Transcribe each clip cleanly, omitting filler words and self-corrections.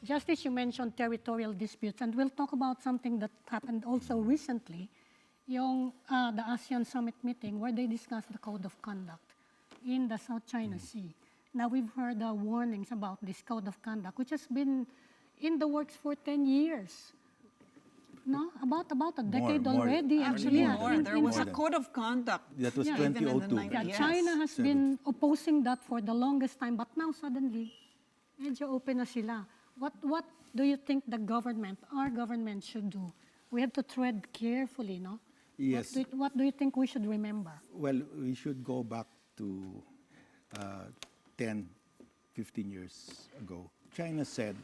Justice, you mentioned territorial disputes, and we'll talk about something that happened also recently, yung the ASEAN summit meeting where they discussed the code of conduct in the South China Sea. Now, we've heard warnings about this code of conduct, which has been in the works for 10 years. No, about a decade More. already. Actually, yeah. more. There was a than- code of conduct. That was Yeah. Even in the 2002. Yeah, Yes. China has been opposing that for the longest time, but now suddenly, medyo open na sila. What do you think the government, our government should do? We have to tread carefully, no? Yes. What do you think we should remember? Well, we should go back to 10, 15 years ago. China said,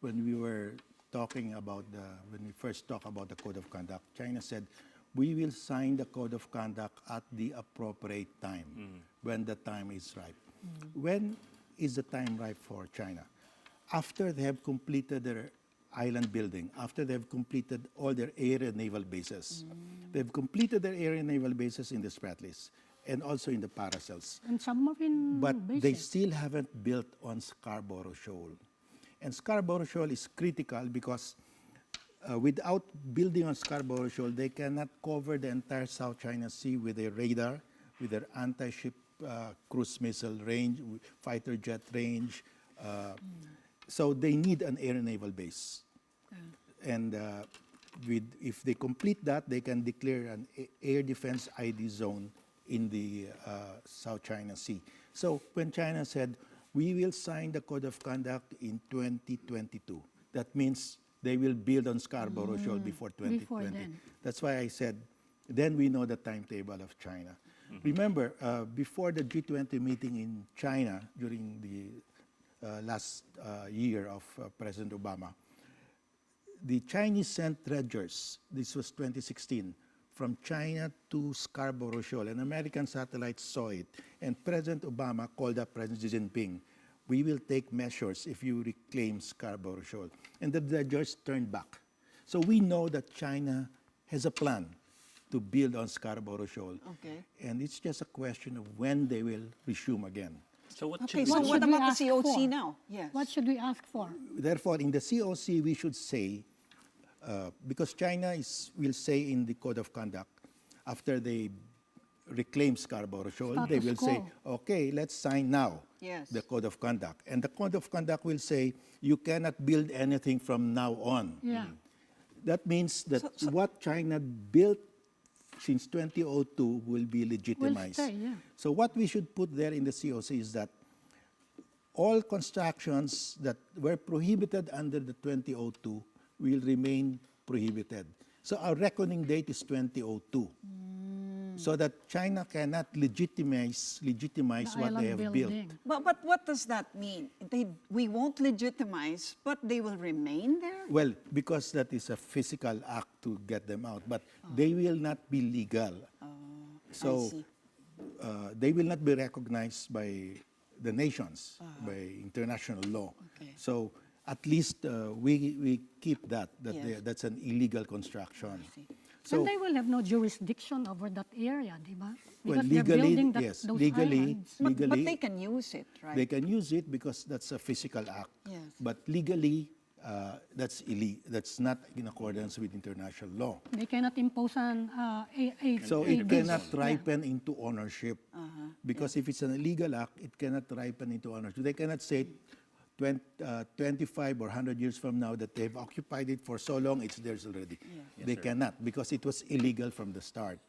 when we were talking about when we first talked about the Code of Conduct, China said, we will sign the Code of Conduct at the appropriate time, when the time is ripe. When is the time ripe for China? After they have completed their island building, after they have completed all their air and naval bases. They've completed their air and naval bases in the Spratlys and also in the Paracels. And submarine But bases. they still haven't built on Scarborough Shoal. And Scarborough Shoal is critical because without building on Scarborough Shoal, they cannot cover the entire South China Sea with their radar, with their anti-ship cruise missile range, fighter jet range. So they need an air and naval base. And if they complete that, they can declare an air defense ID zone in the South China Sea. So when China said, we will sign the Code of Conduct in 2022, that means they will build on Scarborough Shoal before 2020. Before then. That's why I said, then we know the timetable of China. Remember, before the G20 meeting in China during the last year of President Obama, the Chinese sent dredgers, this was 2016, from China to Scarborough Shoal, and American satellites saw it. And President Obama called up President Xi Jinping, we will take measures if you reclaim Scarborough Shoal. And the dredgers turned back. So we know that China has a plan to build on Scarborough Shoal. Okay. And it's just a question of when they will resume again. So what Okay, should so we What what should we about the ask COC for? now? Yes. What should we ask for? Therefore, in the COC, we should say, because China will say in the Code of Conduct, after they reclaim Scarborough Shoal, they Status will say, quo. okay, let's sign now Yes. the Code of Conduct. And the Code of Conduct will say, you cannot build anything from now on. Yeah. That means that what China built since 2002 will be legitimized. stay, yeah. So what we should put there in the COC is that all constructions that were prohibited under the 2002 will remain prohibited. So our reckoning date is 2002. So that China cannot legitimize The what they island have built. building. But what does that mean? We won't legitimize, but they will remain there? Well, because that is a physical act to get them out, but they will not be legal. So see. they will not be recognized by the nations, by international law. Okay. So at least we keep that Yes. that's an illegal construction. see. So And they will have no jurisdiction over that area, di ba? well, Because they're legally, building yes, those legally, islands. But legally, they can use it, right? they can use it because that's a physical act. Yes. But legally, that's illegal. That's not in accordance with international law. They cannot impose So a it deed. cannot ripen into ownership. Because if it's an illegal act, it cannot ripen into ownership. They cannot say 25 or 100 years from now that they've occupied it for so long, it's theirs already. They cannot because it was illegal from the start.